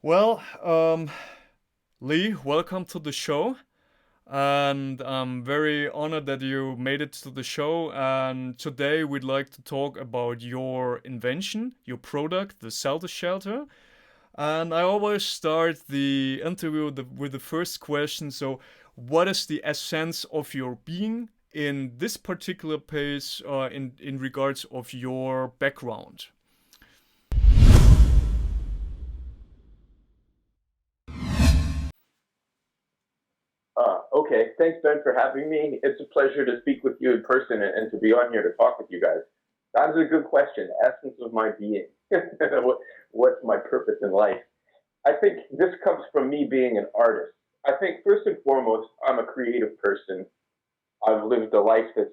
Well, Lee, welcome to the show. And I'm very honored that you made it to the show. And today we'd like to talk about your invention, your product, the Zelter Shelter. And I always start the interview with the first question. So, what is the essence of your being in this particular case, in regards of your background? Okay. Thanks, Ben, for having me. It's a pleasure to speak with you in person and to be on here to talk with you guys. That is a good question. Essence of my being. What's my purpose in life? I think this comes from me being an artist. I think first and foremost, I'm a creative person. I've lived a life that's,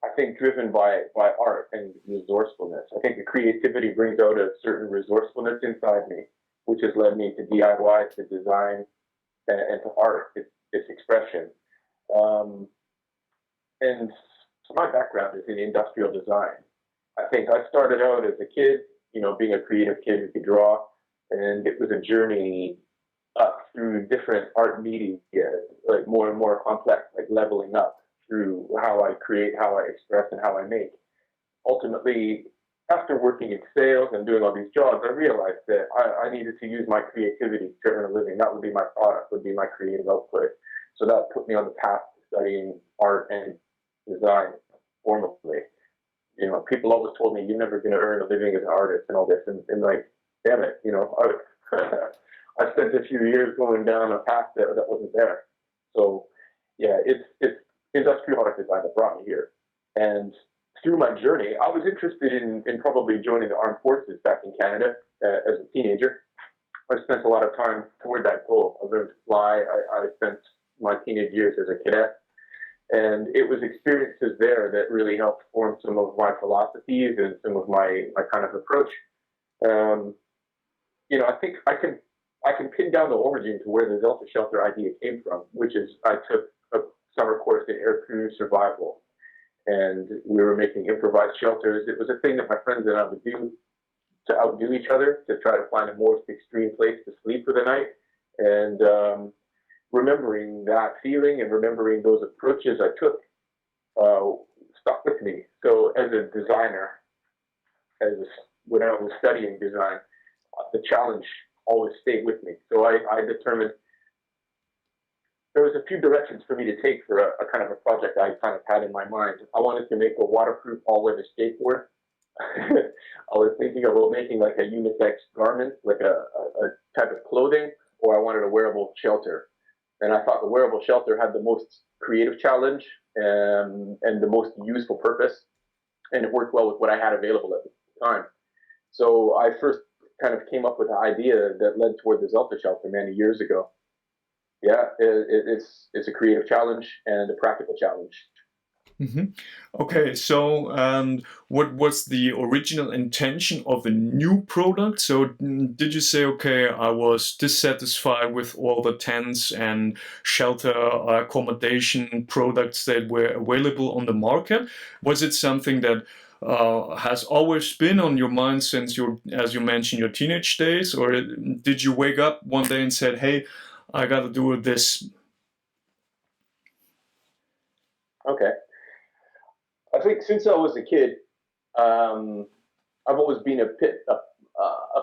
I think, driven by art and resourcefulness. I think the creativity brings out a certain resourcefulness inside me, which has led me to DIY, to design, and to art, its expression. Um, and so my background is in industrial design. I think I started out as a kid, being a creative kid who could draw, and it was a journey up through different art media, like more and more complex, like leveling up through how I create, how I express, and how I make. Ultimately, after working in sales and doing all these jobs, I realized that I needed to use my creativity to earn a living. That would be my product, would be my creative output. So that put me on the path to studying art and design formally. People always told me you're never going to earn a living as an artist and all this, and like, damn it, I spent a few years going down a path that wasn't there. So yeah, it's industrial art design that brought me here, and through my journey, I was interested in probably joining the armed forces back in Canada as a teenager. I spent a lot of time toward that goal. I learned to fly. I spent my teenage years as a cadet, and it was experiences there that really helped form some of my philosophies and some of my kind of approach. Um, I think I can pin down the origin to where the Zelter Shelter idea came from, which is I took a summer course in aircrew survival, and we were making improvised shelters. It was a thing that my friends and I would do to outdo each other, to try to find a most extreme place to sleep for the night. And remembering that feeling and remembering those approaches I took uh, stuck with me. So as a designer, as when I was studying design, the challenge always stayed with me. So I determined there was a few directions for me to take for a kind of a project I kind of had in my mind. I wanted to make a waterproof all-weather skateboard. I was thinking about making like a unisex garment, like a type of clothing, or I wanted a wearable shelter. And I thought the wearable shelter had the most creative challenge and the most useful purpose, and it worked well with what I had available at the time. So I first kind of came up with an idea that led toward the Zelter Shelter many years ago. Yeah, it's a creative challenge and a practical challenge. hmm Okay, so what was the original intention of the new product? So did you say, okay, I was dissatisfied with all the tents and shelter accommodation products that were available on the market? Was it something that has always been on your mind since your, as you mentioned, your teenage days, or did you wake up one day and said, "Hey, I got to do this"? Okay, I think since I was a kid, um, I've always been a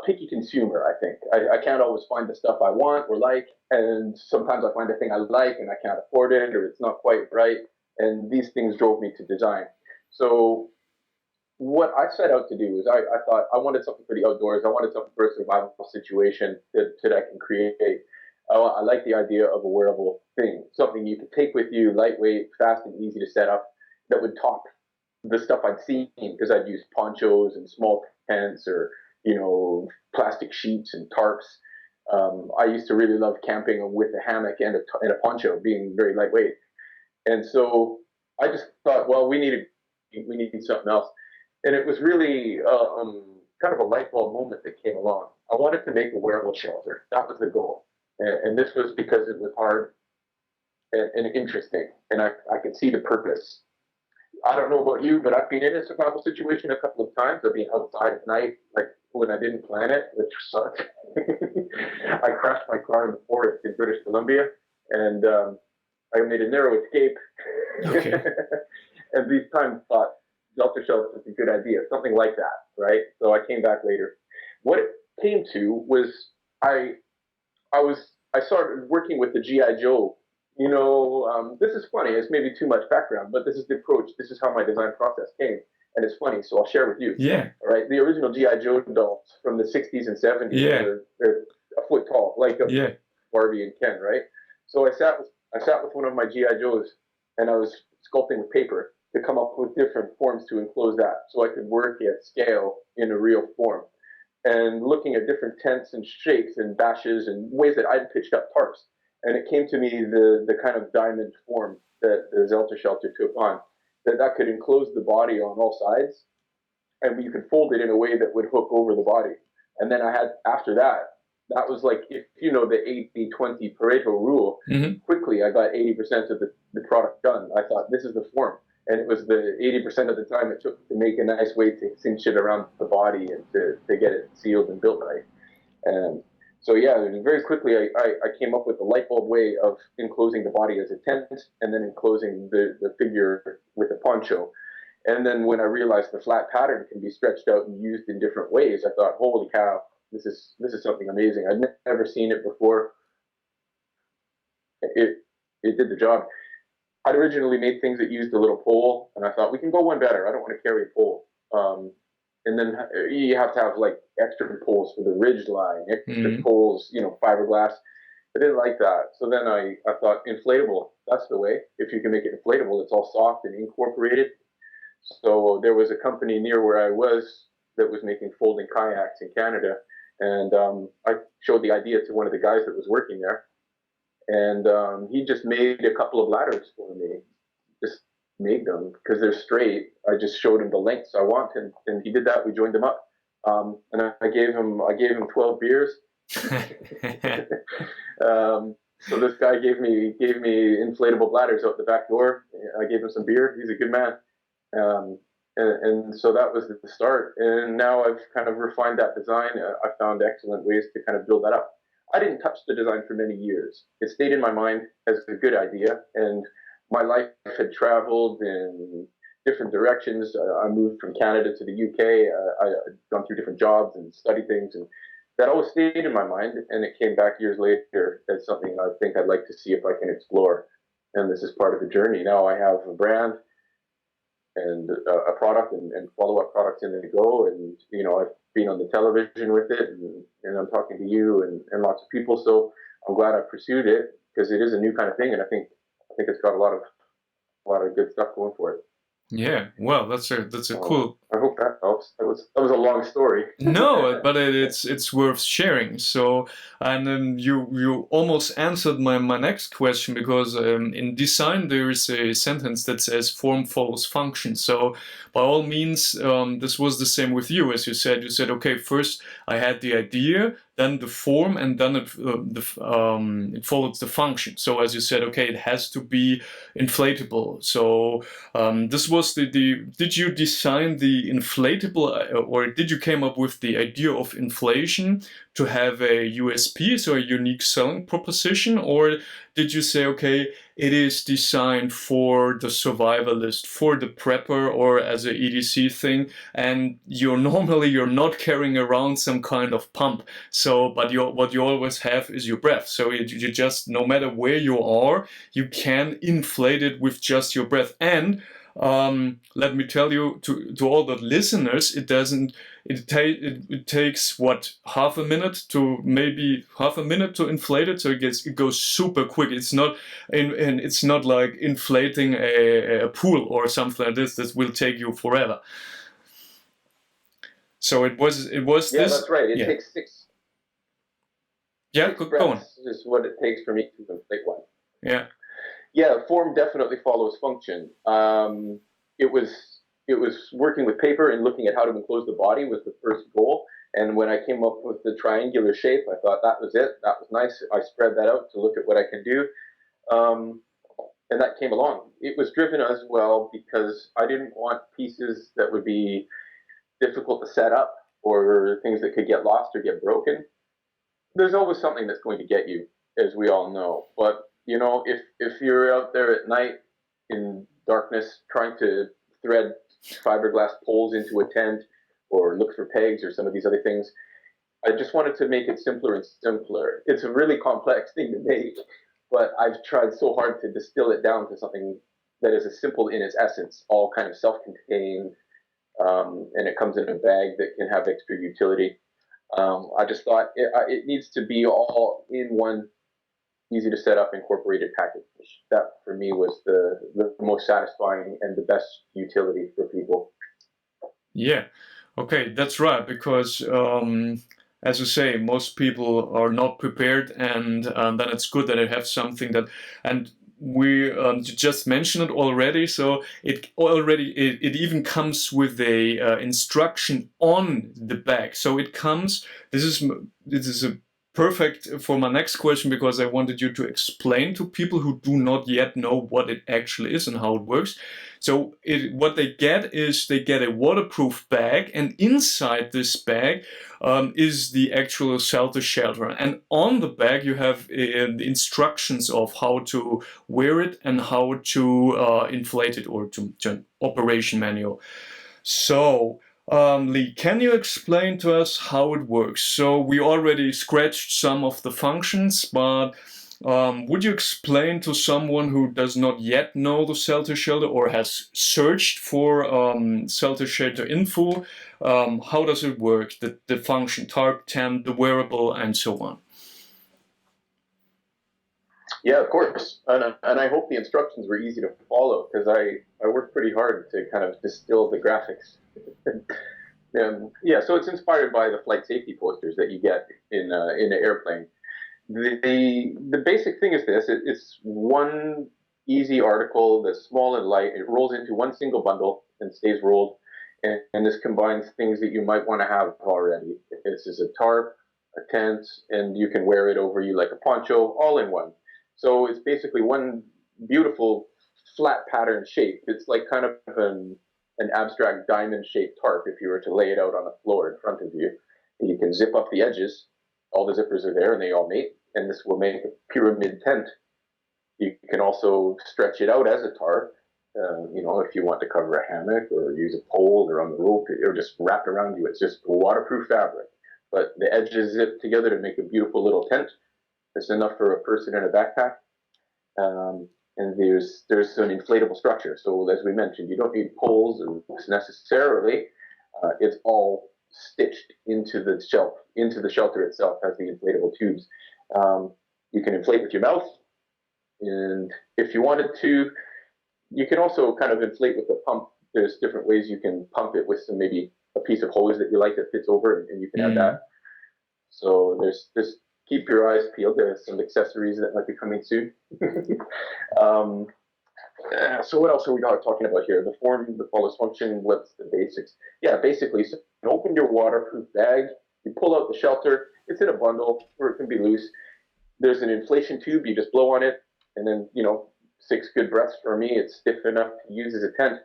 picky consumer. I think I can't always find the stuff I want or like, and sometimes I find a thing I like and I can't afford it or it's not quite right. And these things drove me to design. So what I set out to do is I thought I wanted something for the outdoors. I wanted something for a survival situation that I can create. I like the idea of a wearable thing, something you could take with you, lightweight, fast, and easy to set up, that would top the stuff I'd seen because I'd used ponchos and small tents or plastic sheets and tarps. I used to really love camping with a hammock and a poncho, being very lightweight. And so I just thought, well, we need something else. And it was really kind of a light bulb moment that came along. I wanted to make a wearable shelter. That was the goal. And this was because it was hard and interesting, and I could see the purpose. I don't know about you, but I've been in a survival situation a couple of times. I've been outside at night, like when I didn't plan it, which sucked. I crashed my car in the forest in British Columbia, and I made a narrow escape. Okay. And these times thought Zelter Shelter is a good idea, something like that, right? So I came back later. What it came to was I started working with the GI Joe. This is funny. It's maybe too much background, but this is the approach. This is how my design process came, and it's funny. So I'll share with you. Yeah. All right, the original GI Joe dolls from the '60s and '70s. Yeah. They're a foot tall, like Yeah. Barbie and Ken, right? So I sat with one of my GI Joes, and I was sculpting with paper to come up with different forms to enclose that, so I could work at scale in a real form, and looking at different tents and shapes and bashes and ways that I'd pitched up tarps. And it came to me the kind of diamond form that the Zelter Shelter took on, that could enclose the body on all sides, and you could fold it in a way that would hook over the body. And then after that was like, if you know the 80-20 Pareto rule, quickly I got 80% of the product done. I thought, this is the form. And it was the 80% of the time it took to make a nice way to cinch it around the body and to get it sealed and built right. And so yeah, very quickly I came up with a light bulb way of enclosing the body as a tent, and then enclosing the figure with a poncho. And then when I realized the flat pattern can be stretched out and used in different ways, I thought, holy cow, this is something amazing. I'd never seen it before. It did the job. I'd originally made things that used a little pole, and I thought, we can go one better. I don't want to carry a pole. And then you have to have like extra poles for the ridge line, extra poles, fiberglass. I didn't like that. So then I thought, inflatable, that's the way. If you can make it inflatable, it's all soft and incorporated. So there was a company near where I was that was making folding kayaks in Canada. And I showed the idea to one of the guys that was working there. And he just made a couple of ladders for me. Just made them because they're straight. I just showed him the lengths I want, and he did that. We joined them up, and I gave him 12 beers. So this guy gave me inflatable bladders out the back door. I gave him some beer. He's a good man. And so that was the start. And now I've kind of refined that design. I found excellent ways to kind of build that up. I didn't touch the design for many years. It stayed in my mind as a good idea, and my life had traveled in different directions. I moved from Canada to the UK. I'd gone through different jobs and studied things, and that always stayed in my mind. And it came back years later as something I think I'd like to see if I can explore. And this is part of the journey. Now I have a brand and a product and follow-up products in the go. And, I've been on the television with it, and I'm talking to you and lots of people. So I'm glad I pursued it, because it is a new kind of thing. And I think it's got a lot of good stuff going for it. Yeah, well, that's a cool. I hope that helps. That was a long story. No, but it's worth sharing. So, and you almost answered my next question, because in design there is a sentence that says form follows function. So, by all means, this was the same with you, as you said. You said, okay, first I had the idea, then the form, and then it follows the function. So as you said, okay, it has to be inflatable. So this was did you design the inflatable, or did you came up with the idea of inflation to have a USP, so a unique selling proposition, or did you say, okay, it is designed for the survivalist, for the prepper, or as a EDC thing, and you're not carrying around some kind of pump, so but what you always have is your breath, so you just, no matter where you are, you can inflate it with just your breath. And let me tell you, to all the listeners, it takes what, half a minute to inflate it, so it goes super quick. It's not it's not like inflating a pool or something like this that will take you forever. So it was yeah, this. That's right. It takes six. Yeah, six go on. Is what it takes for me to inflate one. Yeah. Yeah, form definitely follows function. It was working with paper and looking at how to enclose the body was the first goal. And when I came up with the triangular shape, I thought that was it. That was nice. I spread that out to look at what I could do. And that came along. It was driven as well because I didn't want pieces that would be difficult to set up, or things that could get lost or get broken. there's always something that's going to get you, as we all know. But you know, if you're out there at night in darkness trying to thread fiberglass poles into a tent or look for pegs or some of these other things, I just wanted to make it simpler and simpler. It's a really complex thing to make, but I've tried so hard to distill it down to something that is as simple in its essence, all kind of self-contained, and it comes in a bag that can have extra utility. I just thought it needs to be all in one easy to set up incorporated package. That for me was the most satisfying and the best utility for people. Yeah, okay, that's right, because as you say, most people are not prepared, and then it's good that I have something that, and we just mentioned it already. So it even comes with a instruction on the bag. So it comes. This is a perfect for my next question, because I wanted you to explain to people who do not yet know what it actually is and how it works. So what they get is they get a waterproof bag, and inside this bag is the actual Zelter Shelter. And on the bag you have the instructions of how to wear it and how to inflate it, or to an operation manual. So, Lee, can you explain to us how it works? So we already scratched some of the functions, but would you explain to someone who does not yet know the Zelter Shelter or has searched for Zelter Shelter info, how does it work, the function, tarp, tent, the wearable, and so on? Yeah, of course. And I hope the instructions were easy to follow, because I worked pretty hard to kind of distill the graphics. Yeah, so it's inspired by the flight safety posters that you get in the airplane. The basic thing is this: it's one easy article that's small and light. It rolls into one single bundle and stays rolled. And this combines things that you might want to have already. This is a tarp, a tent, and you can wear it over you like a poncho, all in one. So it's basically one beautiful flat pattern shape. It's like kind of an abstract diamond-shaped tarp if you were to lay it out on the floor in front of you. You can zip up the edges. All the zippers are there and they all mate, and this will make a pyramid tent. You can also stretch it out as a tarp. You know, if you want to cover a hammock or use a pole or on the rope or just wrap around you. It's just waterproof fabric, but the edges zip together to make a beautiful little tent. It's enough for a person in a backpack. And there's an inflatable structure. So as we mentioned, you don't need poles or ropes necessarily. It's all stitched into the shelter itself as the inflatable tubes. You can inflate with your mouth, and if you wanted to, you can also kind of inflate with a pump. There's different ways you can pump it with some, maybe a piece of hose that you like that fits over, and you can add that. So there's keep your eyes peeled. There's some accessories that might be coming soon. So what else are we talking about here? The form, the follows function, what's the basics? Yeah, basically, so you open your waterproof bag, you pull out the shelter, it's in a bundle, or it can be loose. There's an inflation tube, you just blow on it, and then, 6 good breaths for me, it's stiff enough to use as a tent.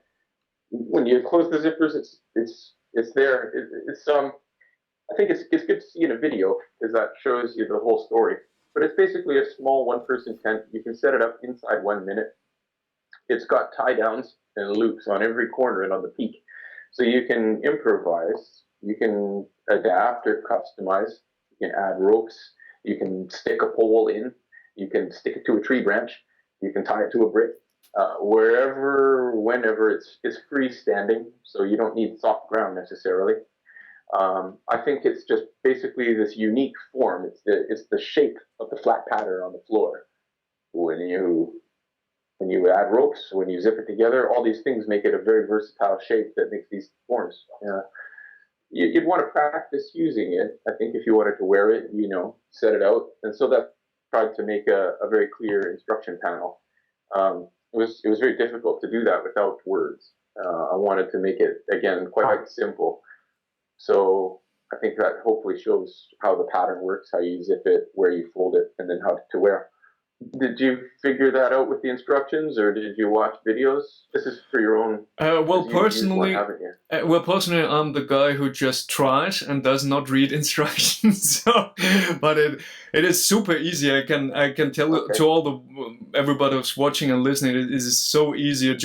When you close the zippers, it's there. I think it's good to see in a video, because that shows you the whole story. But it's basically a small one-person tent. You can set it up inside 1 minute. It's got tie downs and loops on every corner and on the peak. So you can improvise, you can adapt or customize, you can add ropes, you can stick a pole in, you can stick it to a tree branch, you can tie it to a brick. Wherever, whenever, it's freestanding, so you don't need soft ground necessarily. I think it's just basically this unique form. It's the shape of the flat pattern on the floor. When you add ropes, when you zip it together, all these things make it a very versatile shape that makes these forms. You'd want to practice using it, I think, if you wanted to wear it, set it out. And so that tried to make a very clear instruction panel. It was very difficult to do that without words. I wanted to make it, again, quite simple. So I think that hopefully shows how the pattern works, how you zip it, where you fold it, and then how to wear. Did you figure that out with the instructions, or did you watch videos? This is for your own, Well, because you use one, personally, haven't you? I'm the guy who just tries and does not read instructions. So, but it is super easy. I can tell Okay. to all the everybody who's watching and listening. It is so easy. It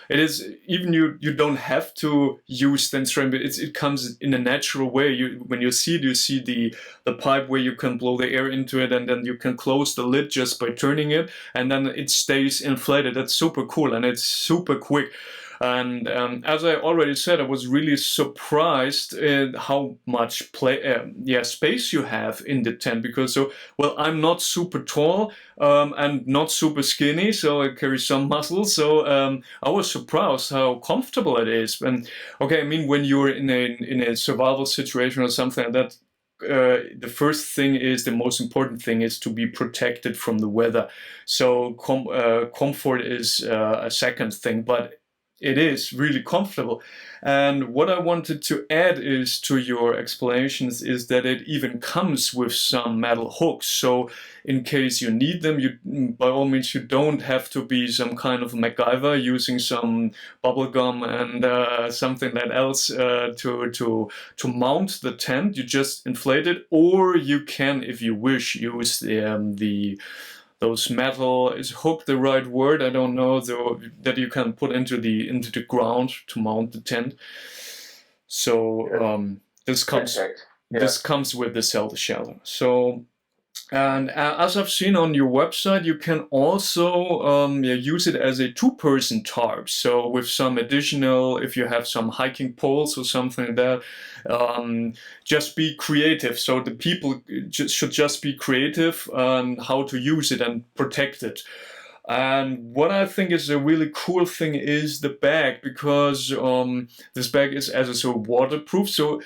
is even you don't have to use the instrument. It comes in a natural way. When you see it, you see the pipe where you can blow the air into it, and then you can close the lid just by turning it, and then it stays inflated. That's super cool, and it's super quick. And as I already said, I was really surprised at how much space you have in the tent, because well, I'm not super tall and not super skinny, so I carry some muscle. So I was surprised how comfortable it is. And okay, I mean, when you're in a survival situation or something like that, the first thing is the most important thing is to be protected from the weather. So comfort is a second thing, but it is really comfortable. And what I wanted to add is to your explanations is that it even comes with some metal hooks. So in case you need them, you by all means you don't have to be some kind of MacGyver using some bubble gum and something like else to mount the tent. You just inflate it, or you can, if you wish, use the those metal, is hook the right word? I don't know, though, that you can put into the ground to mount the tent. So Good. this comes Perfect. Yeah. this comes with the Zelter Shelter. So, and as I've seen on your website, you can also use it as a two-person tarp. So with some additional, if you have some hiking poles or something like that, just be creative. So the people should just be creative on how to use it and protect it. And what I think is a really cool thing is the bag, because this bag is, as I said, waterproof. So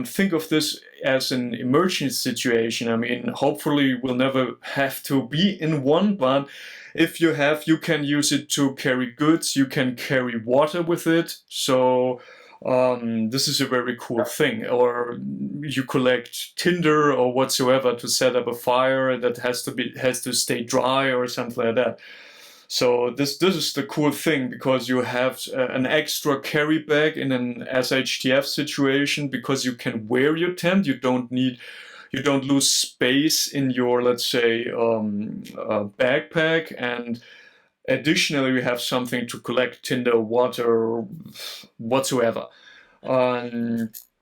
think of this as an emergency situation. I mean, hopefully we'll never have to be in one, but if you have, you can use it to carry goods. You can carry water with it. So this is a very cool thing. Or you collect tinder or whatsoever to set up a fire that has to stay dry or something like that. So this is the cool thing, because you have an extra carry bag in an SHTF situation, because you can wear your tent. You don't lose space in your, let's say, backpack, and additionally you have something to collect tinder, water, whatsoever.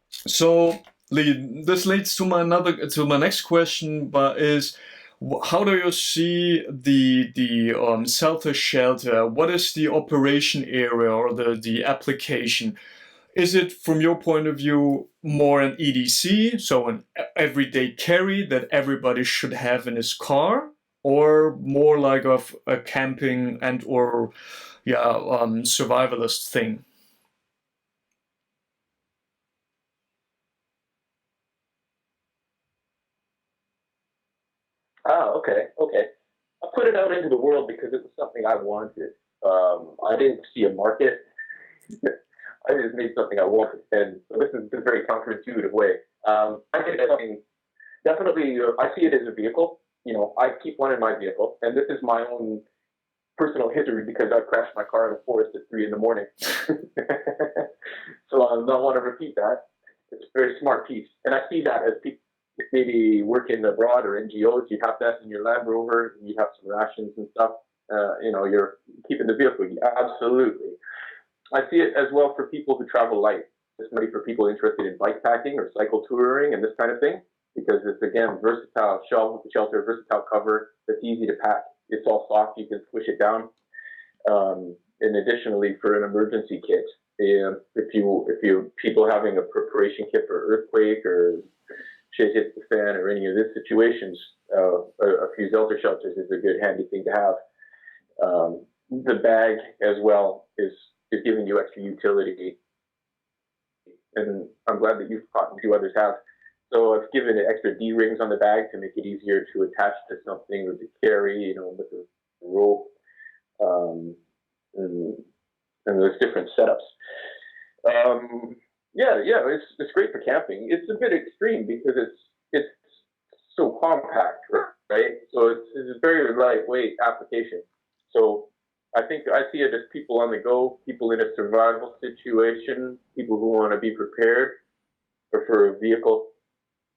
So this leads to my next question, but is how do you see the Zelter Shelter? What is the operation area or the application? Is it, from your point of view, more an EDC, so an everyday carry that everybody should have in his car, or more like of a camping and or survivalist thing? Ah, okay, okay. I put it out into the world because it was something I wanted. I didn't see a market. I just made something I wanted, and so this is a very counterintuitive way. I think it's something definitely. I see it as a vehicle. You know, I keep one in my vehicle, and this is my own personal history because I crashed my car in a forest at 3 in the morning. So I don't want to repeat that. It's a very smart piece, and I see that as people maybe working abroad or NGOs. You have that in your Land Rover, and you have some rations and stuff. You're keeping the vehicle. Absolutely. I see it as well for people who travel light. This might be for people interested in bike packing or cycle touring and this kind of thing, because it's again versatile shelter, versatile cover that's easy to pack. It's all soft. You can squish it down. And additionally, for an emergency kit, if you people having a preparation kit for earthquake or shit hits the fan or any of these situations, a few Zelter shelters is a good handy thing to have. The bag as well is giving you extra utility, and I'm glad that you've caught and a few others have. So I've given it extra D rings on the bag to make it easier to attach to something or to carry, with a rope, and, and there's different setups. Yeah, it's great for camping. It's a bit extreme because it's so compact. right? So it's a very lightweight application. So I think I see it as people on the go, people in a survival situation, people who want to be prepared, prefer a vehicle.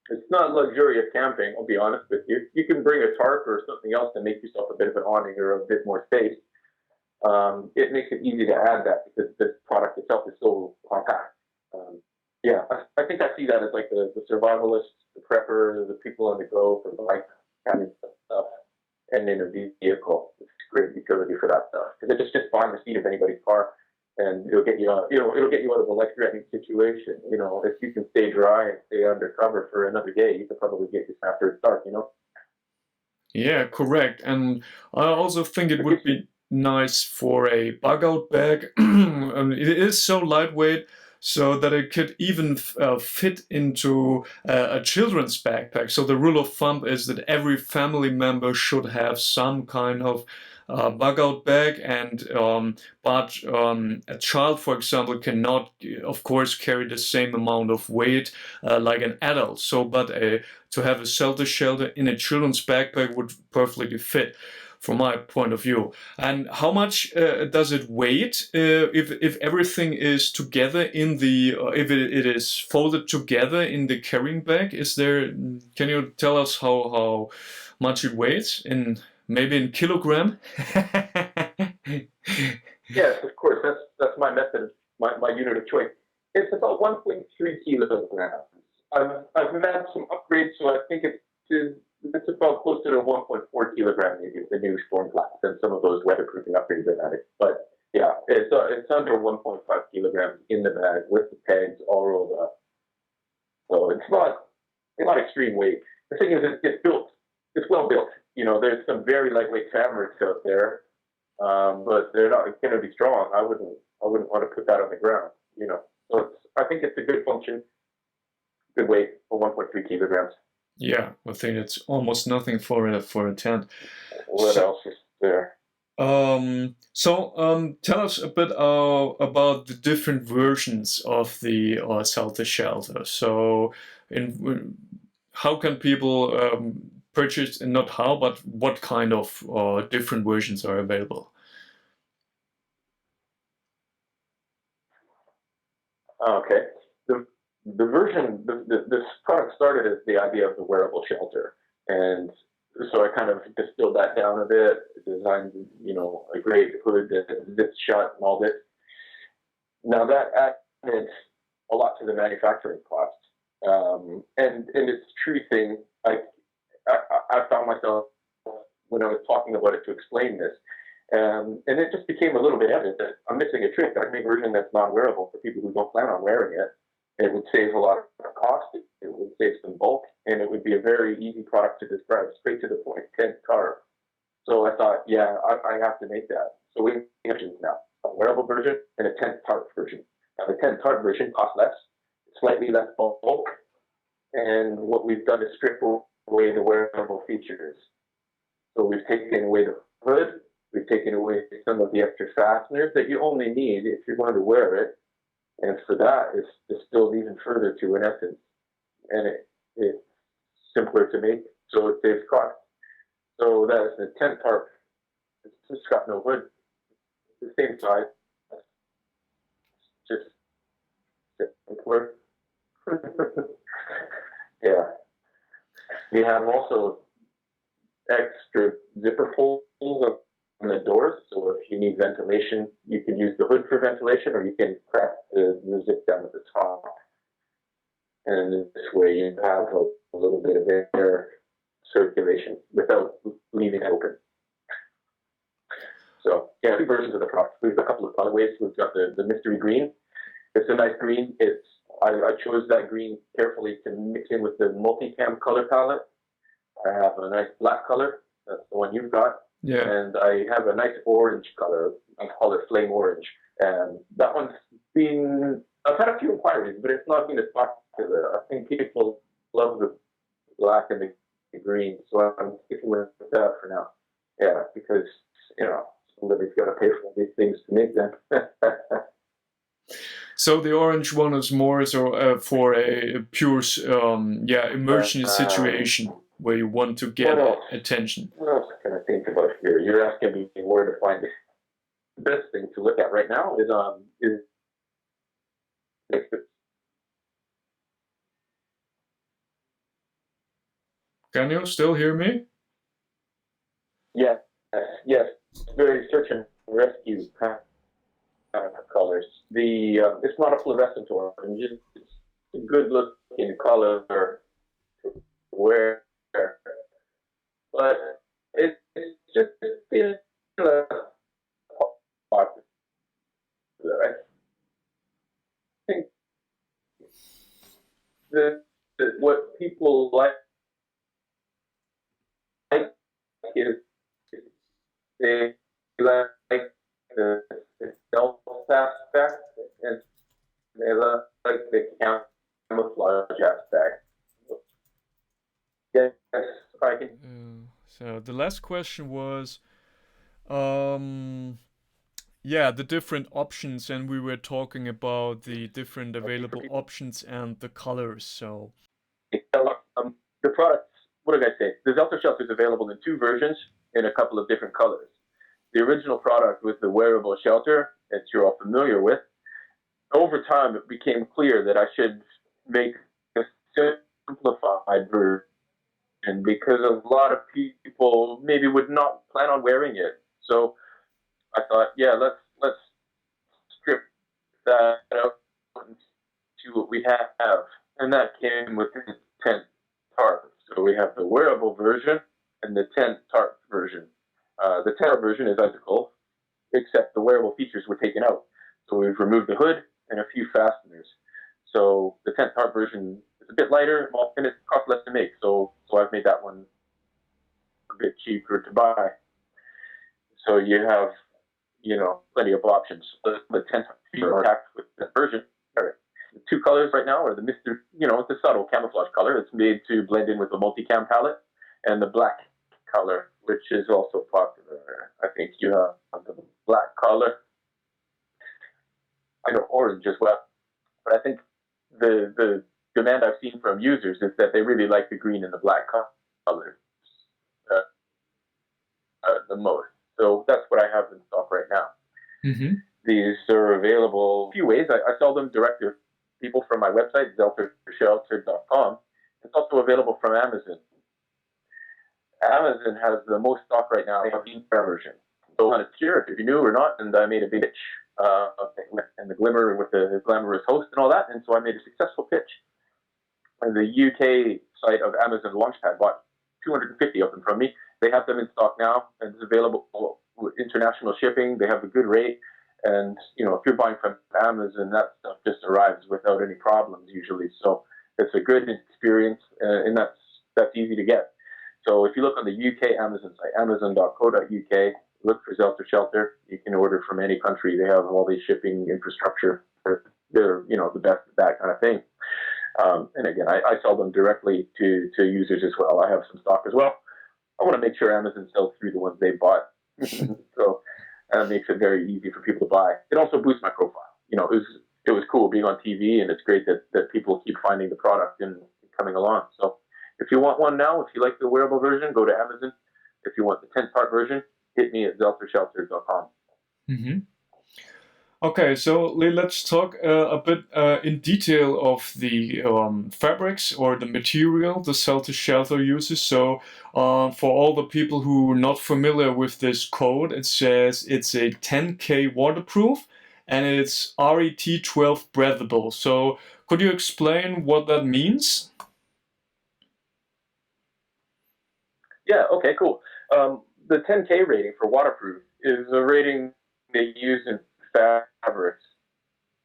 It's not luxurious camping, I'll be honest with you. You can bring a tarp or something else to make yourself a bit of an awning or a bit more space. It makes it easy to add that because the product itself is so compact. Yeah, I think I see that as like the survivalists, the prepper, the people on the go for bike kind of stuff, and in a vehicle. It's great utility for that stuff because it just behind the seat of anybody's car, and it'll get you out. It'll get you out of a life-threatening situation. If you can stay dry and stay undercover for another day, you can probably get this after it's dark. Yeah, correct. And I also think it would be nice for a bug out bag. It is so lightweight so that it could even fit into a children's backpack. So the rule of thumb is that every family member should have some kind of bug out bag, but a child, for example, cannot, of course, carry the same amount of weight like an adult. So, but to have a Zelter Shelter in a children's backpack would perfectly fit, from my point of view. And how much does it weight if everything is together in the if it is folded together in the carrying bag? Can you tell us how much it weighs in maybe in kilogram? Yes, of course. That's my method, my unit of choice. It's about 1.3 kilograms. I've had some upgrades, so I think it's about closer to 1.4 kilograms maybe with the new storm flats and some of those weatherproofing upgrades I've added. But yeah, it's under 1.5 kilograms in the bag with the pegs all rolled up. So it's not extreme weight. The thing is, it's built. It's well built. There's some very lightweight fabrics out there, but they're not going to be strong. I wouldn't want to put that on the ground. So I think it's a good function, good weight for 1.3 kilograms. Yeah, I think it's almost nothing for a tent. What else is there? Tell us a bit about the different versions of the Zelter Shelter. So, how can people purchase, and not how, but what kind of different versions are available? Okay. The version, this product started as the idea of the wearable shelter. And so I kind of distilled that down a bit, designed, a great hood that zips shut and all this. Now that added a lot to the manufacturing cost. And it's a true thing. I found myself when I was talking about it to explain this, and it just became a little bit evident that I'm missing a trick. I make a version that's non-wearable for people who don't plan on wearing it. It would save a lot of cost, it would save some bulk, and it would be a very easy product to describe, straight to the point, tent tarp. So I thought, yeah, I have to make that. So we have options now, a wearable version and a tent tarp version. Now the tent tarp version costs less, slightly less bulk, and what we've done is strip away the wearable features. So we've taken away the hood, we've taken away some of the extra fasteners that you only need if you're going to wear it. And for that, it's distilled even further to an essence. And it's simpler to make, so it saves cost. So that is the tent tarp. It's just got no hood. It's the same size. Just simpler. Yeah. We have also extra zipper holes on the doors, so if you need ventilation, you can use the hood for ventilation, or you can crack the zip down at the top. And this way you have a little bit of air circulation without leaving it open. So yeah, two versions of the product. We've got a couple of colorways. We've got the mystery green. It's a nice green. I chose that green carefully to mix in with the multicam color palette. I have a nice black color. That's the one you've got. Yeah. And I have a nice orange color. I call it flame orange. And that one's I've had a few inquiries, but it's not been as popular. I think people love the black and the green, so I'm sticking with that for now. Yeah, because, somebody's got to pay for these things to make them. So the orange one is more for a pure emergency situation. where you want to get attention. What else can I think about here? You're asking me where to find it. The best thing to look at right now is Can you still hear me? yes, very search and rescue kind of colors. It's not a fluorescent orange. It's a good looking color to wear, but it's just feels popular. I think that what people like is they like the stealth aspect and they like the camouflage aspect. Yes, I can. So the last question was, the different options, and we were talking about the different available options and the colors. So The products, what did I say? The Zelter Shelter is available in 2 versions in a couple of different colors. The original product was the wearable shelter that you're all familiar with. Over time, it became clear that I should make a simplified version because a lot of people maybe would not plan on wearing it. So I thought, let's strip that out and see what we have. And that came with the tent tarp. So we have the wearable version and the tent tarp version. The tent tarp version is identical, except the wearable features were taken out. So we've removed the hood and a few fasteners. So the tent tarp version is a bit lighter and it costs less to make. So I've made that one a bit cheaper to buy. So you have, plenty of options. The tent tarp are packed with the version. All right. The 2 colors right now are the it's a subtle camouflage color. It's made to blend in with the multicam palette, and the black color, which is also popular. I think you have the black color. I know orange as well, but I think the demand I've seen from users is that they really like the green and the black colors the most. So that's what I have in stock right now. Mm-hmm. These are available a few ways. I sell them direct to people from my website, ZelterShelter.com. It's also available from Amazon. Amazon has the most stock right now. They have the version. So I'm not sure if you knew or not, and I made a big pitch and the glimmer with the glamorous host and all that, and so I made a successful pitch. And the UK site of Amazon Launchpad bought 250 of them from me. They have them in stock now, and it's available with international shipping. They have a good rate, and if you're buying from Amazon, that stuff just arrives without any problems usually. So it's a good experience, and that's easy to get. So if you look on the UK Amazon site, amazon.co.uk, look for Zelter Shelter. You can order from any country. They have all these shipping infrastructure. They're the best at that kind of thing. And again, I sell them directly to users as well. I have some stock as well. I want to make sure Amazon sells through the ones they bought. So that makes it very easy for people to buy. It also boosts my profile. It was cool being on TV, and it's great that people keep finding the product and coming along. So if you want one now, if you like the wearable version, go to Amazon. If you want the tent part version, hit me at ZelterShelter.com. Mm-hmm. Okay, so let's talk a bit in detail of the fabrics or the material the Zelter Shelter uses. So for all the people who are not familiar with this code, it says it's a 10K waterproof and it's RET12 breathable. So could you explain what that means? Yeah, okay, cool. The 10K rating for waterproof is a rating they use in fabrics.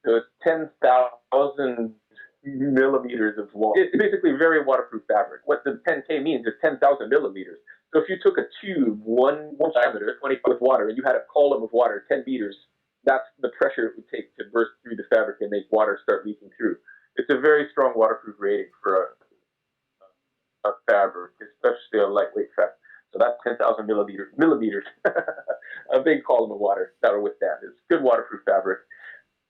So it's 10,000 millimeters of water. It's basically very waterproof fabric. What the 10K means is 10,000 millimeters. So if you took a tube, one diameter, 20 with water, and you had a column of water, 10 meters, that's the pressure it would take to burst through the fabric and make water start leaking through. It's a very strong waterproof rating for a fabric, especially a lightweight fabric. So that's 10,000 millimeters, a big column of water that'll withstand. It's good waterproof fabric.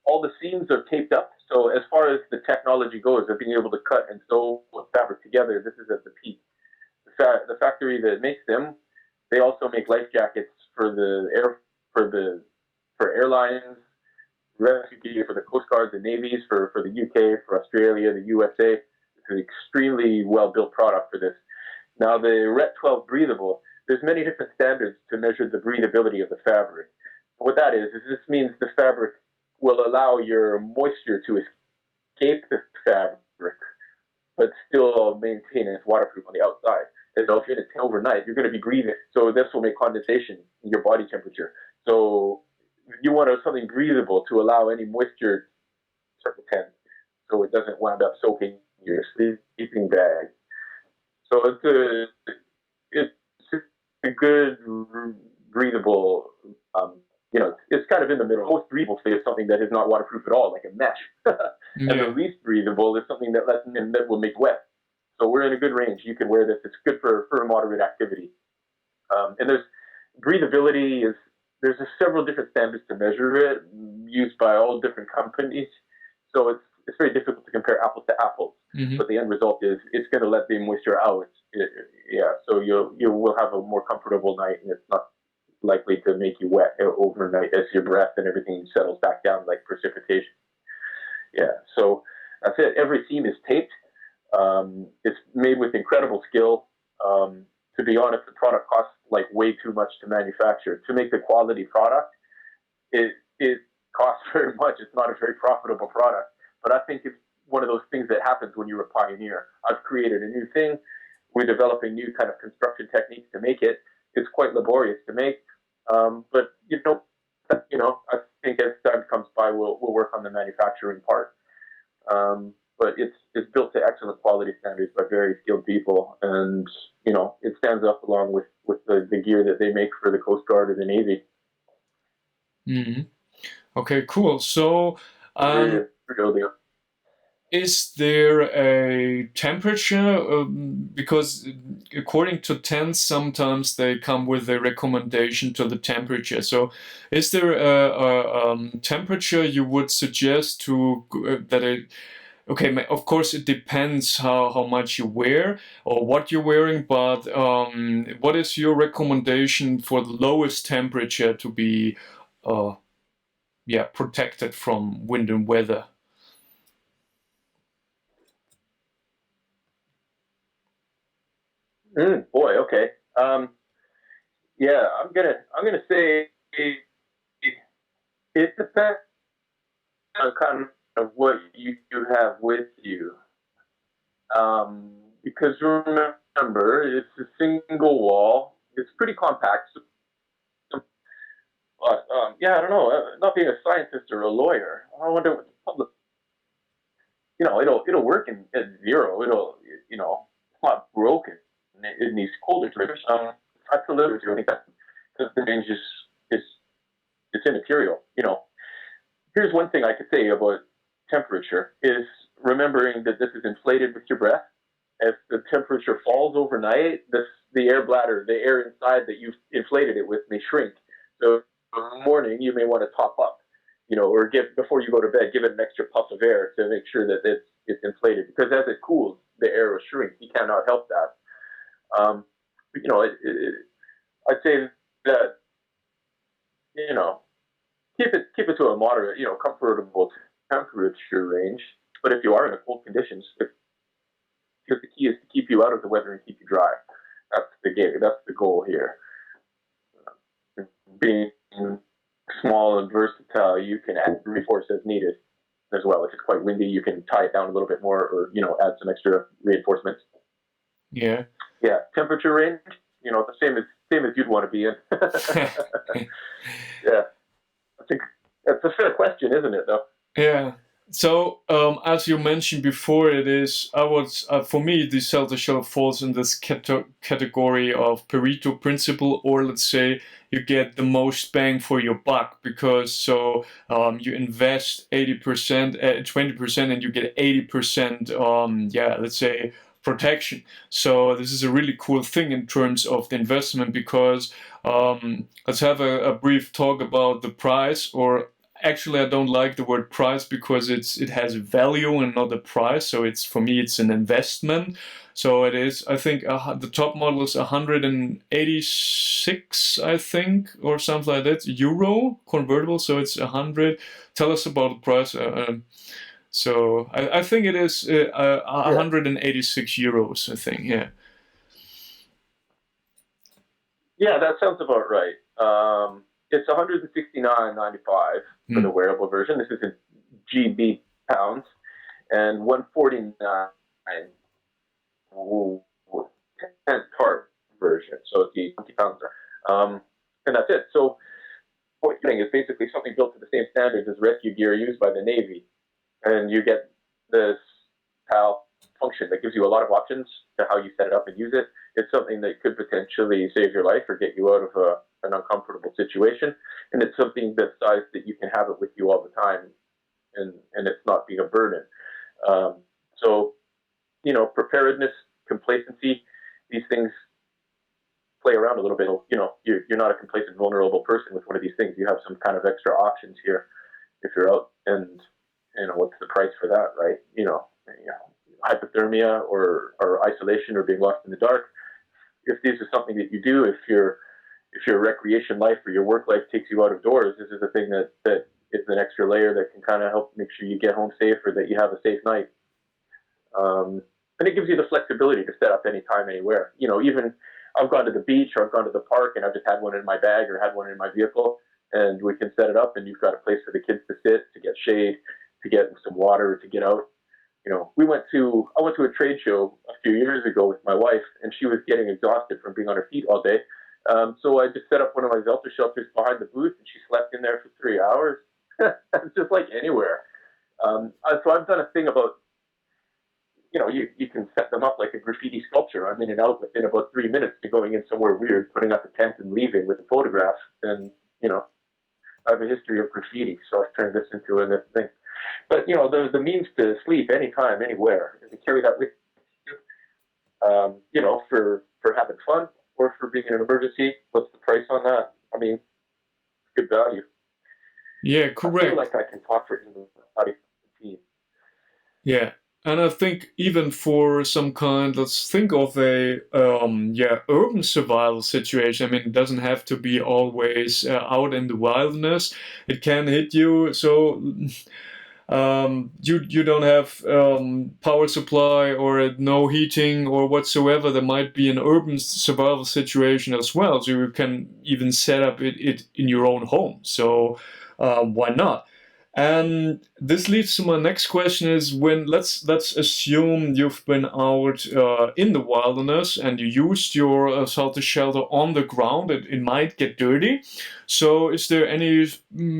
All the seams are taped up. So as far as the technology goes of being able to cut and sew fabric together, this is at the peak. The the factory that makes them, they also make life jackets for for airlines, rescue for the Coast Guard, the navies, for the UK, for Australia, the USA. It's an extremely well-built product for this. Now, the Ret 12 breathable, there's many different standards to measure the breathability of the fabric. What that is this means the fabric will allow your moisture to escape the fabric, but still maintain its waterproof on the outside. And so if you're in a tent overnight, you're going to be breathing. So this will make condensation in your body temperature. So you want something breathable to allow any moisture to start the tent, so it doesn't wind up soaking your sleeping bag. So it's a good breathable. It's kind of in the middle. Most breathable is something that is not waterproof at all, like a mesh, and the least breathable is something that will make wet. So we're in a good range. You can wear this. It's good for moderate activity. And there's breathability is. There's several different standards to measure it, used by all different companies. So it's very difficult to compare apples to apples. Mm-hmm. But the end result is it's going to let the moisture out. So you will have a more comfortable night, and it's not likely to make you wet overnight as your breath and everything settles back down like precipitation. Yeah, so that's it. Every seam is taped. It's made with incredible skill. To be honest, the product costs like way too much to manufacture. To make the quality product, it costs very much. It's not a very profitable product. But I think it's one of those things that happens when you're a pioneer. I've created a new thing. We're developing new kind of construction techniques to make it. It's quite laborious to make. But I think as time comes by, we'll work on the manufacturing part. But it's built to excellent quality standards by very skilled people, and it stands up along with the gear that they make for the Coast Guard or the Navy. Mm-hmm. Okay, cool. So, is there a temperature? Because according to tents, sometimes they come with a recommendation to the temperature. So, is there a temperature you would suggest to that it? Okay, of course it depends how much you wear or what you're wearing, but what is your recommendation for the lowest temperature to be protected from wind and weather? Boy, okay. I'm gonna say it depends on kind of what you have with you, because remember, it's a single wall. It's pretty compact. But I don't know. Not being a scientist or a lawyer, I wonder what the public. It'll work at zero. It's not broken in these colder temperatures. That's a little bit. I think that because the range is it's immaterial. Here's one thing I could say about temperature is remembering that this is inflated with your breath. As the temperature falls overnight, the air bladder, the air inside that you've inflated it with, may shrink. So in the morning, you may want to top up, or before you go to bed, give it an extra puff of air to make sure that it's inflated. Because as it cools, the air will shrink. You cannot help that. I'd say that keep it to a moderate, comfortable temperature range. But if you are in the cold conditions, because the key is to keep you out of the weather and keep you dry. That's the goal here. Being small and versatile, you can reinforce as needed as well. If it's quite windy, you can tie it down a little bit more, or add some extra reinforcements. Yeah. Yeah. Temperature range, the same as you'd want to be in. Yeah. I think that's a fair question, isn't it? Though. Yeah. So, as you mentioned before, it is for me, the Zelter Shelter falls in this category of Pareto principle, or let's say you get the most bang for your buck, because you invest 80%, 20%, and you get 80%. Let's say protection. So this is a really cool thing in terms of the investment, because let's have a brief talk about the price, or actually I don't like the word price because it has value and not a price. So for me it's an investment. So it is, I think, the top model is 186, I think, or something like that, euro convertible. So it's 100. Tell us about the price. So I think it is 186 euros, I think, yeah. Yeah, that sounds about right. It's 169.95 for the wearable version. This is in GB pounds, and 149 10-part version. So it's the 20 pounds. And that's it. So what you're doing is basically something built to the same standards as rescue gear used by the Navy, and you get this PAL function that gives you a lot of options to how you set it up and use it. It's something that could potentially save your life or get you out of an uncomfortable situation, and it's something that's sized that you can have it with you all the time, and it's not being a burden. So, you know, preparedness, complacency, these things play around a little bit. You know, you're not a complacent, vulnerable person with one of these things. You have some kind of extra options here if you're out, and you know, what's the price for that, right? You know, hypothermia or isolation or being lost in the dark. If this is something that you do, if your recreation life or your work life takes you out of doors, this is a thing that is an extra layer that can kind of help make sure you get home safe or that you have a safe night. And it gives you the flexibility to set up anytime, anywhere. You know, even I've gone to the beach or I've gone to the park and I've just had one in my bag or had one in my vehicle, and we can set it up and you've got a place for the kids to sit, to get shade, to get some water, to get out. You know, I went to a trade show a few years ago with my wife, and she was getting exhausted from being on her feet all day. So I just set up one of my Zelter shelters behind the booth, and she slept in there for 3 hours. It's just like anywhere. So I've done a thing about, you know, you can set them up like a graffiti sculpture. I'm in and out within about 3 minutes to going in somewhere weird, putting up a tent and leaving with a photograph. And, you know, I have a history of graffiti, so I've turned this into a thing. But, you know, the means to sleep anytime, anywhere, and to carry that with you, you know, for having fun or for being in an emergency. What's the price on that? I mean, good value. Yeah, correct. I feel like I can talk for anybody. Yeah. And I think even for some kind, let's think of a urban survival situation. I mean, it doesn't have to be always out in the wilderness. It can hit you. So you don't have power supply or no heating or whatsoever. There might be an urban survival situation as well. So you can even set up it in your own home. So why not? And this leads to my next question: is when let's assume you've been out in the wilderness and you used your Zelter shelter on the ground. It might get dirty. So, is there any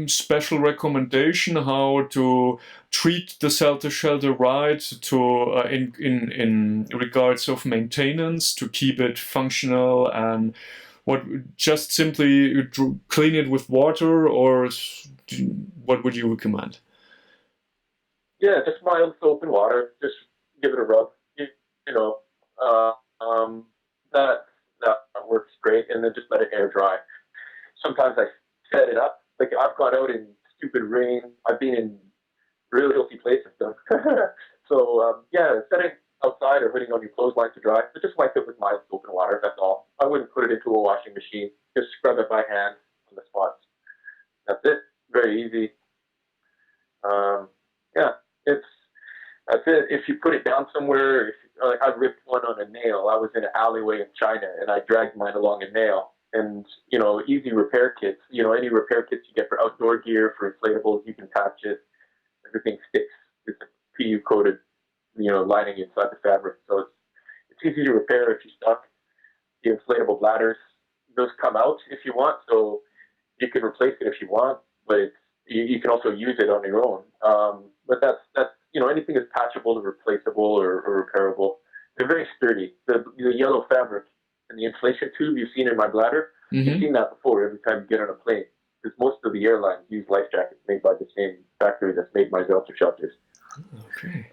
special recommendation how to treat the Zelter shelter right to in regards of maintenance to keep it functional and what just simply clean it with water or what would you recommend? Yeah, just mild soap and water. Just give it a rub. You know, that works great, and then just let it air dry. Sometimes I set it up. Like I've gone out in stupid rain. I've been in really filthy places. So yeah, setting outside or putting on your clothesline to dry, but just wipe it with mild soap and water. That's all. I wouldn't put it into a washing machine. Just scrub it by hand on the spots. That's it. Very easy. Yeah, that's it. If you put it down somewhere, like I ripped one on a nail. I was in an alleyway in China and I dragged mine along a nail. And you know, easy repair kits. You know, any repair kits you get for outdoor gear, for inflatables, you can patch it. Everything sticks. It's a PU coated, you know, lining inside the fabric, so it's easy to repair if you're stuck. The inflatable bladders, those come out if you want, so you can replace it if you want, but you can also use it on your own. But that's you know, anything is patchable, replaceable, or repairable. They're very sturdy. The yellow fabric and the inflation tube you've seen in my bladder, you've seen that before every time you get on a plane, because most of the airlines use life jackets made by the same factory that's made my Zelter shelters. Okay.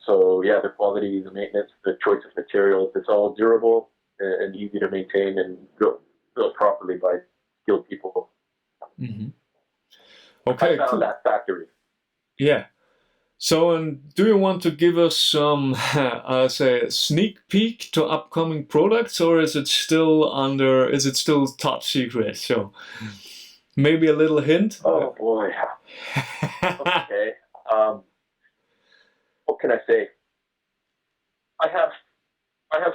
So yeah, the quality, the maintenance, the choice of materials, it's all durable and easy to maintain and built properly by skilled people. Mm-hmm. Okay, I found cool. that factory. Yeah. So, and do you want to give us some, say, a sneak peek to upcoming products, or is it still top secret? So, maybe a little hint. Oh boy. Okay. Um, what can I say? I have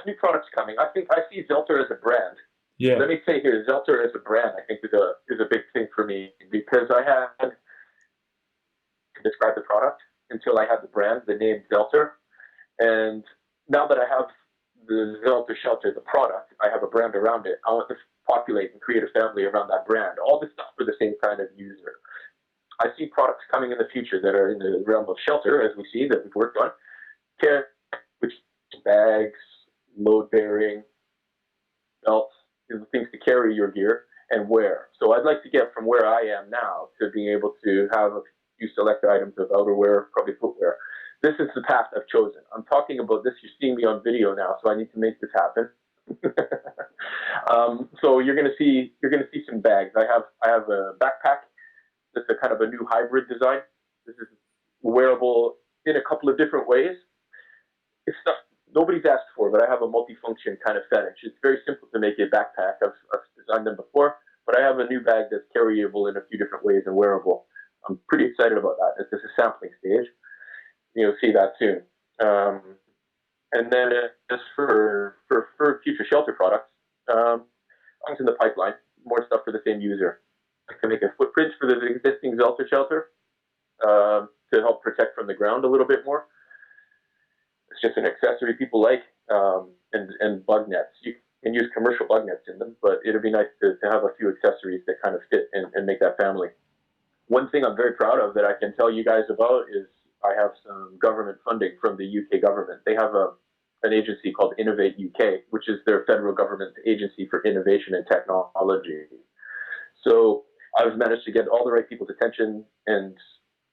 new products coming. I think I see Zelter as a brand. Yeah. Let me say here, Zelter as a brand, I think is a big thing for me because I had to describe the product until I had the brand, the name Zelter, and now that I have the Zelter Shelter, the product, I have a brand around it. I want to populate and create a family around that brand. All this stuff for the same kind of user. I see products coming in the future that are in the realm of shelter, as we see that we've worked on, care, which bags, load bearing, belts, things to carry your gear and wear. So I'd like to get from where I am now to being able to have a few select items of outerwear, probably footwear. This is the path I've chosen. I'm talking about this. You're seeing me on video now, so I need to make this happen. So you're going to see some bags. I have a backpack. It's a kind of a new hybrid design. This is wearable in a couple of different ways. It's stuff nobody's asked for, but I have a multifunction kind of fetish. It's very simple to make a backpack. I've designed them before, but I have a new bag that's carryable in a few different ways and wearable. I'm pretty excited about that. It's just a sampling stage. You'll see that soon. And then just for future shelter products, things in the pipeline, more stuff for the same user. I can make a footprint for the existing Zelter Shelter to help protect from the ground a little bit more. It's just an accessory people like, and bug nets. You can use commercial bug nets in them, but it'd be nice to have a few accessories that kind of fit and make that family. One thing I'm very proud of that I can tell you guys about is I have some government funding from the UK government. They have an agency called Innovate UK, which is their federal government agency for innovation and technology. So I've managed to get all the right people's attention and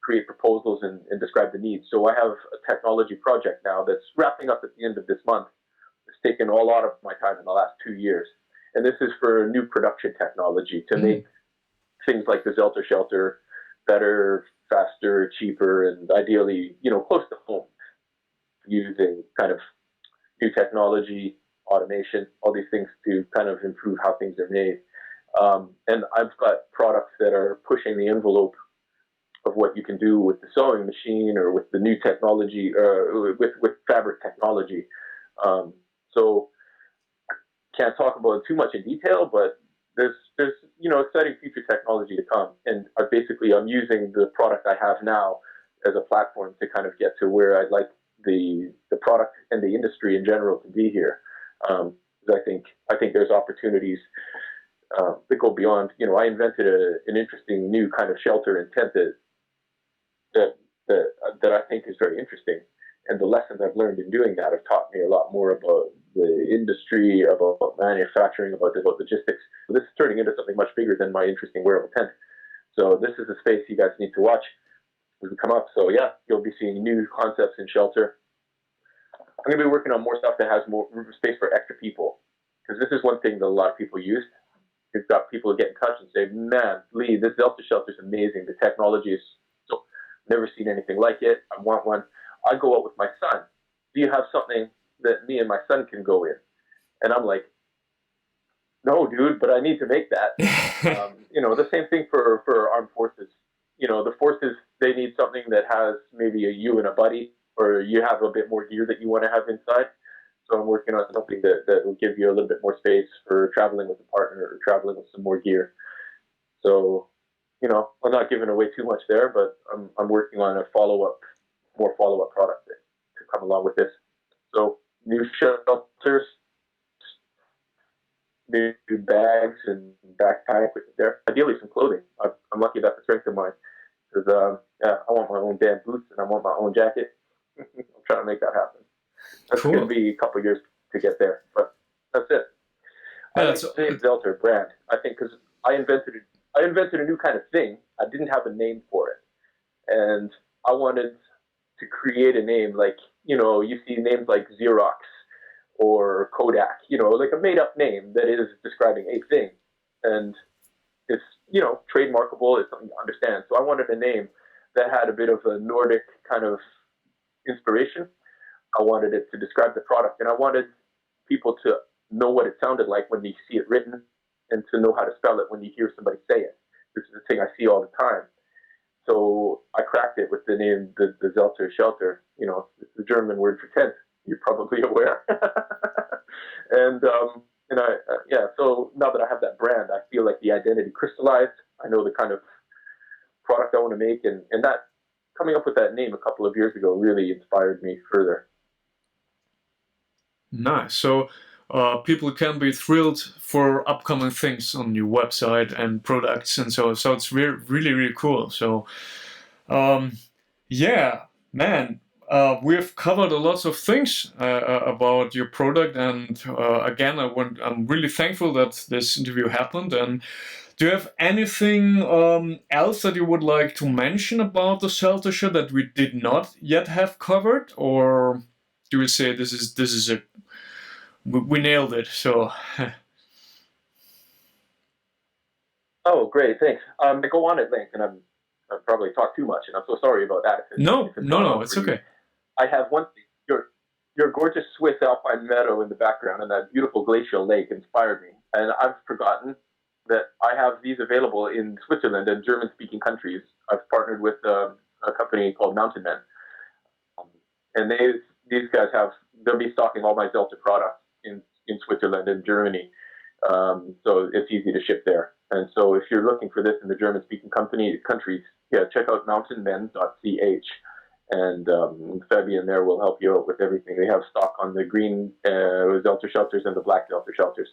create proposals and describe the needs. So I have a technology project now that's wrapping up at the end of this month. It's taken a lot of my time in the last 2 years. And this is for new production technology to make things like the Zelter Shelter better, faster, cheaper, and ideally, close to home, using kind of new technology, automation, all these things to kind of improve how things are made. And I've got products that are pushing the envelope of what you can do with the sewing machine or with the new technology, with fabric technology. So I can't talk about it too much in detail, but there's exciting future technology to come. And I'm using the product I have now as a platform to kind of get to where I'd like the product and the industry in general to be here. I think there's opportunities that go beyond. I invented an interesting new kind of shelter intent that I think is very interesting. And the lessons I've learned in doing that have taught me a lot more about the industry, about manufacturing, about logistics. So this is turning into something much bigger than my interesting wearable tent. So this is a space you guys need to watch as we come up. So yeah, you'll be seeing new concepts in shelter. I'm going to be working on more stuff that has more space for extra people, because this is one thing that a lot of people use. You've got people who get in touch and say, man, Lee, this Zelter Shelter is amazing. The technology is so, never seen anything like it. I want one. I go out with my son. Do you have something that me and my son can go in? And I'm like, no, dude, but I need to make that. The same thing for armed forces. The forces, they need something that has maybe a you and a buddy, or you have a bit more gear that you want to have inside. So I'm working on something that will give you a little bit more space for traveling with a partner or traveling with some more gear. So, I'm not giving away too much there, but I'm working on more follow-up product to come along with this. So new shelters, new bags and backpack with it there. Ideally some clothing. I'm lucky that's a strength of mine, because I want my own damn boots and I want my own jacket. I'm trying to make that happen. That's cool. Going to be a couple of years to get there, but that's it. I like the name Zelter brand. I think because I invented a new kind of thing. I didn't have a name for it, and I wanted to create a name like, you see names like Xerox or Kodak, like a made-up name that is describing a thing, and it's trademarkable. It's something to understand. So I wanted a name that had a bit of a Nordic kind of inspiration. I wanted it to describe the product, and I wanted people to know what it sounded like when they see it written, and to know how to spell it when you hear somebody say it. This is a thing I see all the time. So I cracked it with the name, the Zelter Shelter. You know, it's the German word for tent. You're probably aware. and so now that I have that brand, I feel like the identity crystallized. I know the kind of product I want to make, and that coming up with that name a couple of years ago really inspired me further. Nice. So people can be thrilled for upcoming things on your website and products and so. So it's really, really cool. So yeah, man, we've covered a lot of things about your product, and again, I'm really thankful that this interview happened. And do you have anything else that you would like to mention about the Zelter Shelter that we did not yet have covered, or do you say this is we nailed it? So. Oh, great, thanks. I go on at length, and I've probably talked too much, and I'm so sorry about that. No, it's okay. I have one thing. Your gorgeous Swiss alpine meadow in the background and that beautiful glacial lake inspired me, and I've forgotten that I have these available in Switzerland and German-speaking countries. I've partnered with a company called Mountain Men, and these guys they'll be stocking all my Zelter products in Switzerland and Germany, so it's easy to ship there. And so if you're looking for this in the German-speaking countries, yeah, check out mountainmen.ch, and Fabian there will help you out with everything. They have stock on the green Zelter shelters and the black Zelter shelters.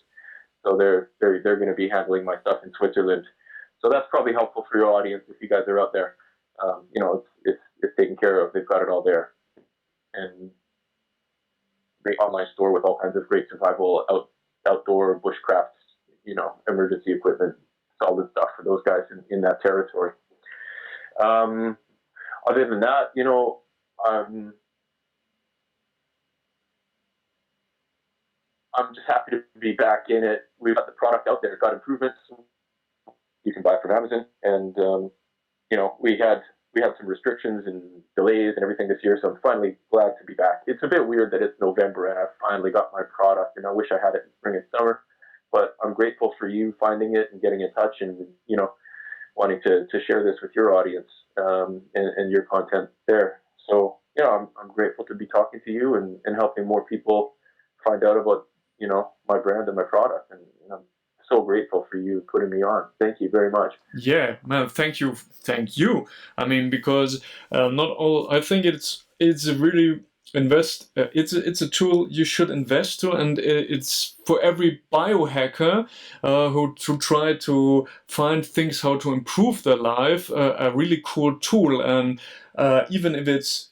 So they're going to be handling my stuff in Switzerland. So that's probably helpful for your audience if you guys are out there. You know, it's taken care of. They've got it all there. And great online store with all kinds of great survival outdoor bushcraft, you know, emergency equipment, solid stuff for those guys in that territory. Other than that, you know, I'm just happy to be back in it. We've got the product out there. It's got improvements. You can buy from Amazon, and you know, we had some restrictions and delays and everything this year, so I'm finally glad to be back. It's a bit weird that it's November and I've finally got my product, and I wish I had it in spring and summer, but I'm grateful for you finding it and getting in touch and, you know, wanting to share this with your audience and your content there. So, yeah, I'm grateful to be talking to you and helping more people find out about, you know, my brand and my product, and I'm so grateful for you putting me on. Thank you very much. Yeah, man, thank you. I mean, because not all. I think it's a really it's a tool you should invest to, and it's for every biohacker who to try to find things how to improve their life. A really cool tool, and even if it's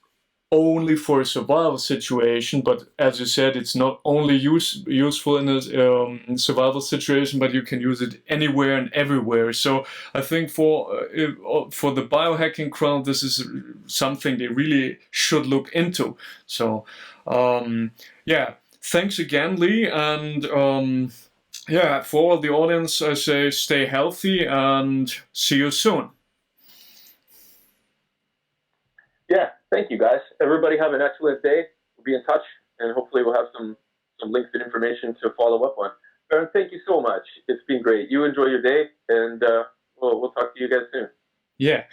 only for a survival situation, but as you said, it's not only useful in a survival situation, but you can use it anywhere and everywhere. So I think for the biohacking crowd, this is something they really should look into. So yeah, thanks again, Lee, and yeah, for all the audience, I say stay healthy and see you soon. Yeah, thank you, guys. Everybody have an excellent day. We'll be in touch, and hopefully we'll have some links and information to follow up on. Bernd, thank you so much. It's been great. You enjoy your day, and we'll talk to you guys soon. Yeah.